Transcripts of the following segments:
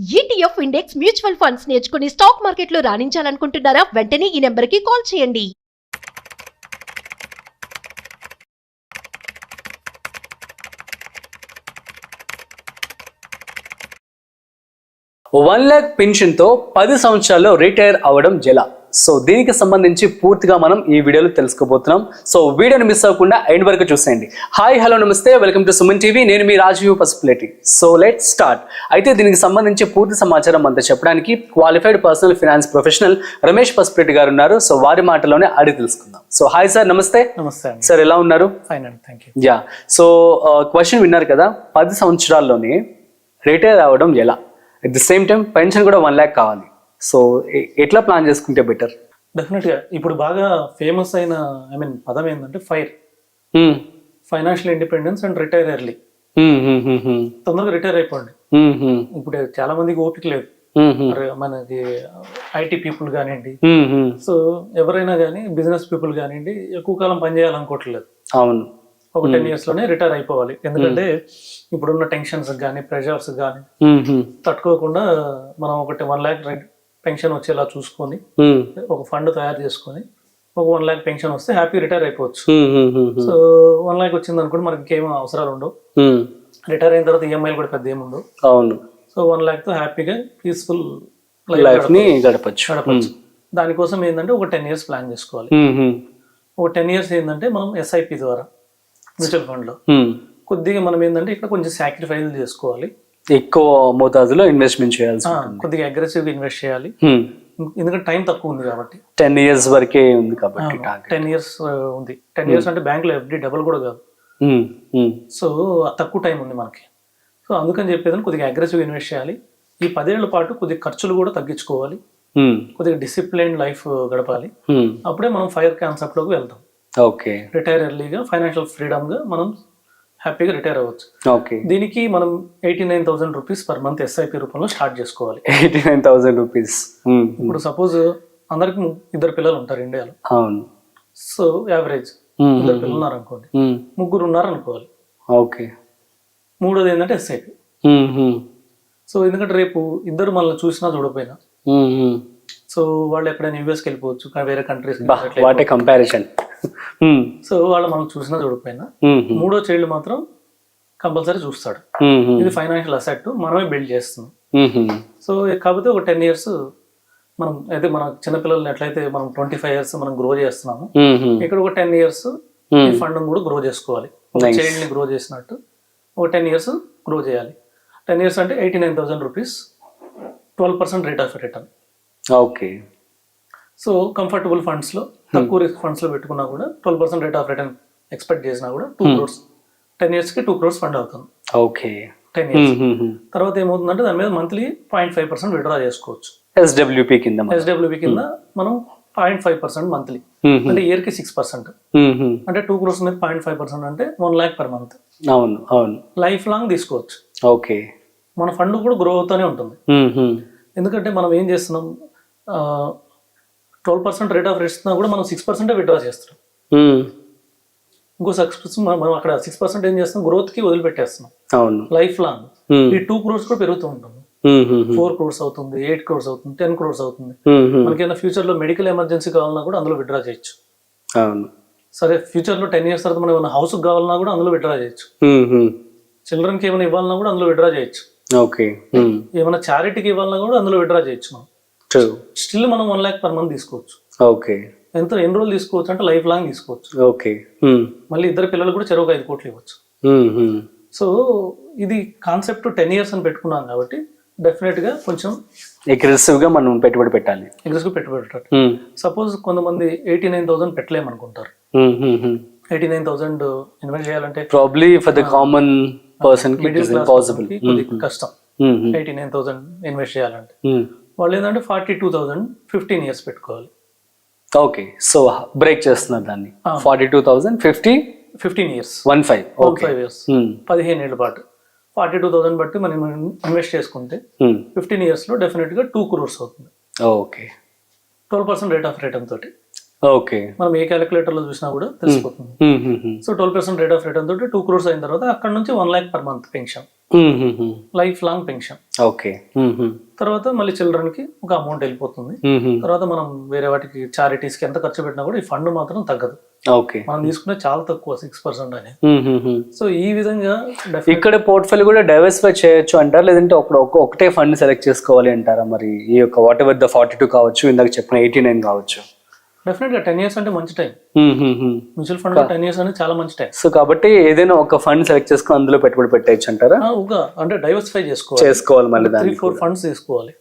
ETF index mutual funds నేర్చుకుని stock మార్కెట్లో రాణించాలనుకుంటున్నారా? వెంటనే ఈ నెంబర్కి కాల్ చేయండి. వన్ ల్యాక్ పెన్షన్తో 10 సంవత్సరాల్లో రిటైర్ అవ్వడం ఎలా? సో దీనికి సంబంధించి పూర్తిగా మనం ఈ వీడియోలో తెలుసుకోబోతున్నాం. సో వీడియోని మిస్ అవ్వకుండా ఎండ్ వరకు చూసేయండి. హాయ్, హలో, నమస్తే, వెల్కమ్ టు సుమన్ టీవీ. నేను మీ Rajeev Pasupuleti. So let start. అయితే దీనికి సంబంధించి పూర్తి సమాచారం అంతా చెప్పడానికి qualified personal finance professional Ramesh Pasupuleti garu ఉన్నారు. సో వారి మాటలోనే అడిగి తెలుసుకుందాం. సో హాయ్ సార్, నమస్తే. నమస్తే సార్, ఎలా ఉన్నారు? ఫైన్ అండి, thank you. Yeah, so question విన్నారు కదా, 10 సంవత్సరాల్లోనే రిటైర్ అవ్వడం ఎలా? At the same time pension కూడా 1 lakh కావాలి. సో ఎట్లా ప్లాన్ చేసుకుంటే బెటర్? డెఫినెట్గా ఇప్పుడు బాగా ఫేమస్ అయిన పదం ఏంటంటే fire, financial independence and retire early. తొందరగా రిటైర్ అయిపోండి. ఇప్పుడు చాలా మందికి ఓపిక లేదు. మనకి ఐటీ పీపుల్ కానివ్వండి, సో ఎవరైనా కానీ బిజినెస్ పీపుల్ కానివ్వండి, ఎక్కువ కాలం పనిచేయాలనుకోవట్లేదు. అవును, ఒక 10 years లోనే రిటైర్ అయిపోవాలి. ఎందుకంటే ఇప్పుడున్న టెన్షన్స్ కానీ ప్రెషర్స్ కానీ తట్టుకోకుండా మనం ఒకటి 1 lakh పెన్షన్ వచ్చేలా చూసుకొని ఒక ఫండ్ తయారు చేసుకొని ఒక 1 lakh పెన్షన్ వస్తే హ్యాపీ రిటైర్ అయిపోవచ్చు. సో 1 lakh వచ్చింది అనుకోండి, మనకి ఇంకేం అవసరాలు ఉండవు. రిటైర్ అయిన తర్వాత ఈఎంఐలు కూడా పెద్ద ఏముండవు. అవును. సో 1 lakh తో హ్యాపీగా పీస్ఫుల్ లైఫ్ ని గడపచ్చు. దానికోసం ఏంటంటే ఒక 10 years ప్లాన్ చేసుకోవాలి. ఒక 10 years ఏంటంటే మనం ఎస్ఐపి ద్వారా మ్యూచువల్ ఫండ్ లో కొద్దిగా మనం ఏంటంటే ఇక్కడ కొంచెం సాక్రిఫైస్ చేసుకోవాలి. ఎక్కువ మోతాదులో ఇన్వెస్ట్మెంట్ చేయాలి, కొద్దిగా అగ్రెసివ్ గా ఇన్వెస్ట్ చేయాలి. ఎందుకంటే టైం తక్కువ ఉంది కాబట్టి. 10 years వరకే ఉంది కాబట్టి. 10 years ఉంది. 10 years అంటే బ్యాంక్ లో ఎఫ్డి డబుల్ కూడా కాదు. సో తక్కువ టైం ఉంది మనకి. సో అందుకని చెప్పేదని కొద్దిగా అగ్రెసివ్ ఇన్వెస్ట్ చేయాలి. ఈ 10 ఏళ్ల పాటు కొద్దిగా ఖర్చులు కూడా తగ్గించుకోవాలి. కొద్దిగా డిసిప్లైన్ లైఫ్ గడపాలి. అప్పుడే మనం ఫైర్ కాన్సెప్ట్ లోకి వెళ్తాం. ఓకే. రిటైర్ ఎర్లీగా ఫైనాన్షియల్ ఫ్రీడమ్ గా మనం హ్యాపీగా రిటైర్ అవ్వచ్చు. ఓకే. దీనికి మనం 89,000 రూపీస్ పర్ మంత్ ఎస్ఐపి రూపంలో స్టార్ట్ చేసుకోవాలి. 89,000 రూపీస్. ఇప్పుడు సపోజ్ అందరికి 2 పిల్లలు ఉంటారు ఇండియాలో. అవును. సో యావరేజ్ 2 పిల్లలు ఉన్నారు అనుకోండి, 3 ఉన్నారు అనుకోవాలి. ఓకే. మూడోది ఏంటంటే ఎస్ఐపి. సో ఎందుకంటే రేపు ఇద్దరు మనల్ని చూసినా చూడకపోయినా, సో వాళ్ళు ఎక్కడైనా యూఎస్కి వెళ్ళిపోవచ్చు, వేరే countries. What a comparison. So వాళ్ళు మనం చూసినా చూడకపోయినా మూడో చైల్డ్ మాత్రం కంపల్సరీ చూస్తాడు. ఇది ఫైనాన్షియల్ అసెట్ మనమే బిల్డ్ చేస్తున్నాం. సో కాకపోతే ఒక 10 years మనం అయితే మన చిన్నపిల్లల్ని ఎట్లయితే మనం 25 years మనం గ్రో చేస్తున్నాము, ఇక్కడ ఒక 10 years ఈ ఫండ్ కూడా గ్రో చేసుకోవాలి. ఒక చైల్డ్ ని గ్రో చేసినట్టు ఒక 10 years గ్రో చేయాలి. 10 years అంటే 89,000 rupees, 12% rate of return. Okay. So comfortable funds లో, తక్కువ రిస్క్ ఫండ్స్ లో పెట్టుకున్నా కూడా 12% రేట్ ఆఫ్ రిటర్న్ ఎక్స్పెక్ట్ చేసినా కూడా 2 crores 10 years కి 2 crores ఫండ్ అవుతుంది. ఓకే. 10 years తర్వాత ఏమవుతుందంటే దాని మీద మంత్లీ 0.5% విత్డ్రా చేసుకోవచ్చు. ఎస్డబ్ల్యూపీ కింద మనం 0.5% మంత్లీ, అంటే ఇయర్ కి 6%. అంటే 2 crores మీద 0.5% అంటే 1 lakh per month. అవును, అవును. లైఫ్ లాంగ్ తీసుకోవచ్చు. ఓకే. మన ఫండ్ కూడా గ్రో అవుతూనే ఉంటుంది. ఎందుకంటే మనం ఏం చేస్తున్నాం, 12% రేట్ ఆఫ్ రిటర్న్ కూడా మనం 6% విత్డ్రా చేస్తున్నాం. ఇంకో 6% మనం అక్కడ 6% ఏం చేస్తున్నాం, గ్రోత్ కి వదిలిపెట్టేస్తున్నాం. అవును, లైఫ్ లాంగ్. ఈ 2 crores కూడా పెరుగుతూ ఉంటుంది. 4 crores అవుతుంది, 8 crores అవుతుంది, 10 crores అవుతుంది. మనకేమైనా ఫ్యూచర్ లో మెడికల్ ఎమర్జెన్సీ కావాలన్నా కూడా అందులో విత్డ్రా చేయొచ్చు. అవును. సరే, ఫ్యూచర్ లో 10 years తర్వాత మనం ఏమైనా హౌస్ కావాలన్నా కూడా అందులో విత్డ్రా చేయొచ్చు. చిల్డ్రన్ కి ఏమైనా ఇవ్వాలన్నా కూడా అందులో విత్డ్రా చేయొచ్చు. ఓకే. ఏమైనా చారిటీకి ఇవ్వాలన్నా కూడా అందులో విత్డ్రా చేయొచ్చు. మనం స్టిల్ మనం 1 lakh per month తీసుకోవచ్చు. ఓకే. ఎన్ని రోజులు తీసుకోవచ్చు అంటే లైఫ్ లాంగ్ తీసుకోవచ్చు. ఓకే. మళ్ళీ 2 పిల్లలు కూడా చెరువుకు 5 కోట్లు ఇవ్వచ్చు. సో ఇది కాన్సెప్ట్ 10 years అని పెట్టుకున్నాం కాబట్టి డెఫినెట్ గా కొంచెం అగ్రెసివ్ గా మనం పెట్టుబడి పెట్టాలి. సపోజ్ కొంతమంది 89,000 పెట్టలేమనుకుంటారు. 89,000 ఇన్వెస్ట్ చేయాలంటే probably for the common person కి ఇట్ ఇస్ ఇంపాసిబుల్, కష్టం. 89,000 ఇన్వెస్ట్ చేయాలంటే వాళ్ళు ఏంటంటే 42,000 15 years పెట్టుకోవాలి. ఓకే. సో బ్రేక్ చేస్తున్నారు దాన్ని. 42,000 15 years 15 years 15 ఏళ్ల పాటు 42,000 బట్టి మనం ఇన్వెస్ట్ చేసుకుంటే 15 years లో డెఫినెట్ గా 2 crores అవుతుంది. ఓకే. 12% రేట్ ఆఫ్ రిటర్న్ తోటి. ఓకే. మనం ఏ క్యాలిక్యులేటర్ లో చూసినా కూడా తెలిసిపోతుంది. సో 12% రేట్ ఆఫ్ రిటర్న్ తోటి 2 crores అయిన తర్వాత అక్కడ నుంచి 1 lakh per month pension, life long pension. Okay. తర్వాత మళ్ళీ చిల్డ్రన్ కి ఒక అమౌంట్ వెళ్ళిపోతుంది. తర్వాత మనం వేరే వాటికి చారిటీస్ కి ఎంత ఖర్చు పెట్టినా కూడా ఈ ఫండ్ మాత్రం తగ్గదు. ఓకే. మనం తీసుకునే చాలా తక్కువ 6% అనేది. సో ఈ విధంగా ఇక్కడ పోర్ట్ఫోలియో కూడా డైవర్సిఫై చేయొచ్చు అంటారా, లేదంటే ఒకటే ఫండ్ సెలెక్ట్ చేసుకోవాలి అంటారా? మరి ఈ యొక్క వాట్ ఎవర్ ద 42 కావచ్చు, ఇందాక చెప్పిన 89 కావచ్చు. డెఫినెట్ గా 10 years అంటే మంచి టైం. మ్యూచువల్ ఫండ్ 10 years అనేది చాలా మంచి టైం. సో కాబట్టి ఏదైనా ఒక ఫండ్ సెలెక్ట్ చేసుకుని అందులో పెట్టుబడి పెట్టచ్చు అంటారా? అంటే డైవర్సిఫై చేసుకోవాలి మళ్ళీ 3-4 ఫండ్స్ తీసుకోవాలి.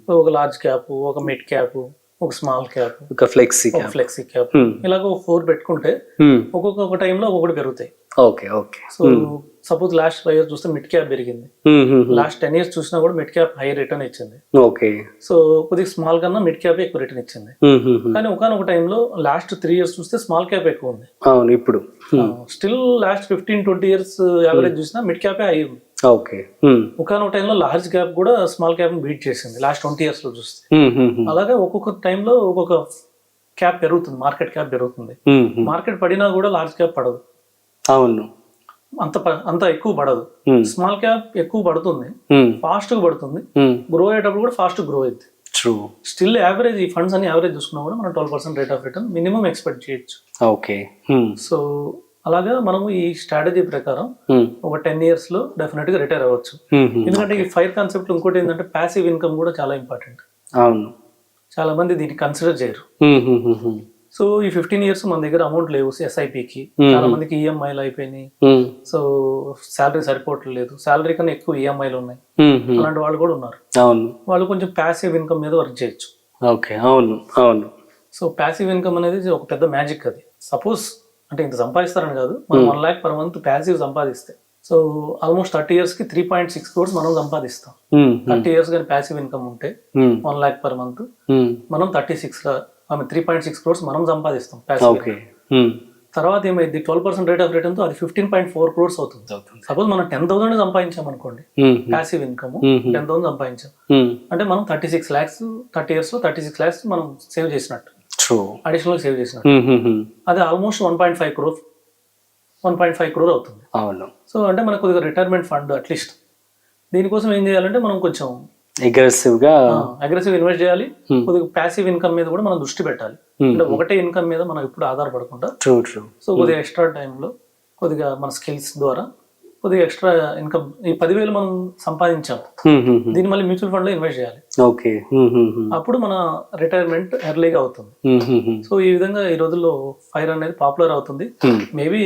సో ఒక లార్జ్ క్యాప్, ఒక మిడ్ క్యాప్, ఒక స్మాల్ క్యాప్, ఒక ఫ్లెక్సీ క్యాప్, ఇలాగ 4 పెట్టుకుంటే ఒక్కొక్క టైంలో ఒక్కొక్కటి పెరుగుతాయి. Okay. Okay. So suppose last 5 years చూస్తే మిడ్ క్యాప్ పెరిగింది, లాస్ట్ 10 years చూసినా కూడా మిడ్ క్యాప్ హై రిటర్న్ ఇచ్చింది. ఓకే. సో కొద్దిగా స్మాల్ కన్నా మిడ్ క్యాప్ ఎక్కువ రిటర్న్ ఇచ్చింది. కానీ ఒకనొక టైంలో లాస్ట్ 3 years చూస్తే స్మాల్ క్యాప్ ఎక్కువ ఉంది. అవును. ఇప్పుడు స్టిల్ లాస్ట్ 15-20 years యావరేజ్ చూసినా మిడ్ క్యాపే హై ఉంది. ఓకే. ఒకనొక టైంలో లార్జ్ క్యాప్ కూడా స్మాల్ క్యాప్ బీట్ చేసింది లాస్ట్ 20 years లో చూస్తే. అలాగే ఒక్కొక్క టైంలో ఒక్కొక్క క్యాప్ పెరుగుతుంది, మార్కెట్ క్యాప్ పెరుగుతుంది. మార్కెట్ పడినా కూడా లార్జ్ క్యాప్ పడదు. అవును. అంత ఎక్కువ పడదు. స్మాల్ క్యాప్ ఎక్కువ పడుతుంది, ఫాస్ట్ గా పడుతుంది. గ్రో అయ్యేటప్పుడు కూడా ఫాస్ట్ గ్రో అయింది. స్టిల్ యావరేజ్ ఈ ఫండ్స్ అని యావరేజ్ చూసుకున్నా కూడా మనం 12% rate of return minimum expect చేయొచ్చు. ఓకే. సో అలాగా మనము ఈ స్ట్రాటజీ ప్రకారం ఒక 10 years లో డెఫినెట్ గా రిటైర్ అవ్వచ్చు. ఎందుకంటే ఈ ఫైర్ కాన్సెప్ట్ ఇంకోటి ఏంటంటే ప్యాసివ్ ఇన్కమ్ కూడా చాలా ఇంపార్టెంట్. అవును. చాలా మంది దీన్ని కన్సిడర్ చేయరు. సో ఈ 15 years మన దగ్గర అమౌంట్ లేవు ఎస్ఐపికి, చాలా మందికి ఈఎంఐలు అయిపోయినాయి. సో శాలరీ సరిపోవట్లేదు, శాలరీ కన్నా ఎక్కువ ఈఎంఐలు ఉన్నాయి, అలాంటి వాళ్ళు కూడా ఉన్నారు. వాళ్ళు కొంచెం ప్యాసివ్ ఇన్కమ్ మీద వర్క్ చేయొచ్చు. ఓకే. అవును. అవును. సో ప్యాసివ్ ఇన్కమ్ అనేది ఒక పెద్ద మ్యాజిక్. అది సపోజ్ అంటే ఇంత సంపాదిస్తారని కాదు, మనం 1 lakh per month ప్యాసివ్ సంపాదిస్తే సో ఆల్మోస్ట్ 30 years కి 3.6 crores మనం సంపాదిస్తాం. 30 years కానీ ప్యాసివ్ ఇన్కమ్ ఉంటే 1 lakh per month మనం 3.6 crores మనం సంపాదిస్తాం ప్యాసివ్. తర్వాత ఏమైంది, 12% రేట్ ఆఫ్ రిటర్న్ తో అది 15.4 crores అవుతుంది. సపోజ్ మనం 10,000 సంపాదించాం అనుకోండి, ప్యాసివ్ ఇన్కమ్ 10,000 సంపాదించాం అంటే మనం 36 lakhs 30 years లో 36 lakhs మనం సేవ్ చేసినట్టు, అడిషనల్ సేవ్ చేసినట్టు. అది ఆల్మోస్ట్ 1.5 crore అవుతుంది. అవును. సో అంటే మనకు కొద్దిగా రిటైర్మెంట్ ఫండ్ అట్లీస్ట్ దీనికోసం ఏం చేయాలంటే మనం కొంచెం అగ్రెసివ్ ఇన్వెస్ట్ చేయాలి. కొద్దిగా ప్యాసివ్ ఇన్కమ్ మీద కూడా మనం దృష్టి పెట్టాలి. అంటే ఒకటే ఇన్కమ్ మీద మనం ఎప్పుడు ఆధారపడకుండా సో కొద్దిగా ఎక్స్ట్రా టైంలో కొద్దిగా మన స్కిల్స్ ద్వారా కొద్దిగా ఎక్స్ట్రా ఇన్కమ్ ఈ 10,000 మనం సంపాదించాం, దీన్ని మళ్ళీ మ్యూచువల్ ఫండ్ లో ఇన్వెస్ట్ చేయాలి. అప్పుడు మన రిటైర్మెంట్ ఎర్లీగా అవుతుంది. సో ఈ విధంగా ఈ రోజుల్లో ఫైర్ అనేది పాపులర్ అవుతుంది. మేబీ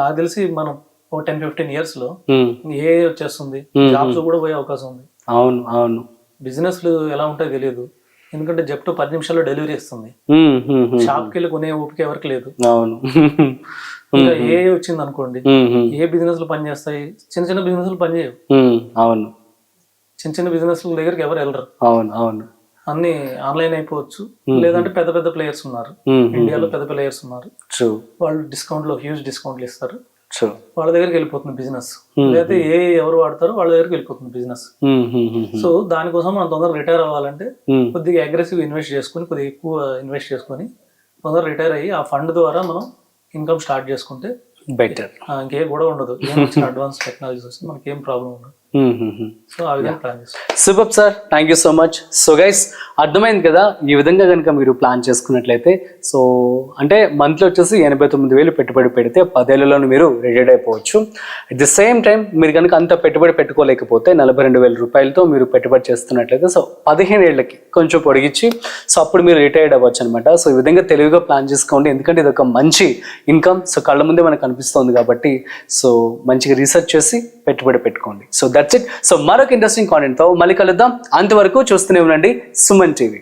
నాకు తెలిసి మనం 10-15 years లో ఏ వచ్చేస్తుంది, జాబ్స్ కూడా పోయే అవకాశం ఉంది. అవును. అవును. బిజినెస్లు ఎలా ఉంటాయో తెలియదు, ఎందుకంటే జెప్టో 10 నిమిషాల్లో డెలివరీ ఇస్తుంది. షాప్కి వెళ్ళి కొనే ఓపిక ఎవరికి లేదు. అవును. ఇంకా ఏ వచ్చింది అనుకోండి, ఏ బిజినెస్ లు పనిచేస్తాయి, చిన్న చిన్న బిజినెస్ లు పనిచేయవు. అవును. చిన్న బిజినెస్ దగ్గరికి ఎవరు వెళ్ళరు. అవును. అవును. అన్ని ఆన్లైన్ అయిపోవచ్చు, లేదంటే పెద్ద పెద్ద ప్లేయర్స్ ఉన్నారు, ఇండియాలో పెద్ద ప్లేయర్స్ ఉన్నారు, వాళ్ళు డిస్కౌంట్ లో హ్యూజ్ డిస్కౌంట్లు ఇస్తారు, వాళ్ళ దగ్గరికి వెళ్ళిపోతుంది బిజినెస్. లేదా ఎవరు వాడతారో వాళ్ళ దగ్గరికి వెళ్ళిపోతుంది బిజినెస్. సో దానికోసం మనం తొందరగా రిటైర్ అవ్వాలంటే కొద్దిగా అగ్రెసివ్ ఇన్వెస్ట్ చేసుకుని, కొద్దిగా ఎక్కువ ఇన్వెస్ట్ చేసుకుని తొందరగా రిటైర్ అయ్యి ఆ ఫండ్ ద్వారా మనం ఇన్కమ్ స్టార్ట్ చేసుకుంటే బెటర్. ఇంకే కూడా ఉండదు, ఏం వచ్చిన అడ్వాన్స్ టెక్నాలజీస్ వస్తే మనకి ఏం ప్రాబ్లం ఉండదు. సో ఆ విధంగా ప్లాన్ చేసుకోండి. Super sir, thank you so much. So guys, అర్థమైంది కదా, ఈ విధంగా కనుక మీరు ప్లాన్ చేసుకున్నట్లయితే సో అంటే మంత్లీ వచ్చేసి 89,000 పెట్టుబడి పెడితే 10 ఏళ్లలోనూ మీరు రిటైర్డ్ అయిపోవచ్చు. అట్ ది సేమ్ టైం మీరు కనుక అంత పెట్టుబడి పెట్టుకోలేకపోతే 42,000 రూపాయలతో మీరు పెట్టుబడి చేస్తున్నట్లయితే సో 15 ఏళ్ళకి కొంచెం పొడిగించి సో అప్పుడు మీరు రిటైర్డ్ అవ్వచ్చు అనమాట. సో ఈ విధంగా తెలివిగా ప్లాన్ చేసుకోండి, ఎందుకంటే ఇది ఒక మంచి ఇన్కమ్. సో కళ్ళ ముందే మనకు అనిపిస్తుంది కాబట్టి సో మంచిగా రీసెర్చ్ చేసి పెట్టుబడి పెట్టుకోండి. So that's it. సో మరొక ఇంట్రెస్టింగ్ కాంటెంట్తో మళ్ళీ కలుద్దాం. అంతవరకు చూస్తూనే ఉండండి సుమన్ టీవీ.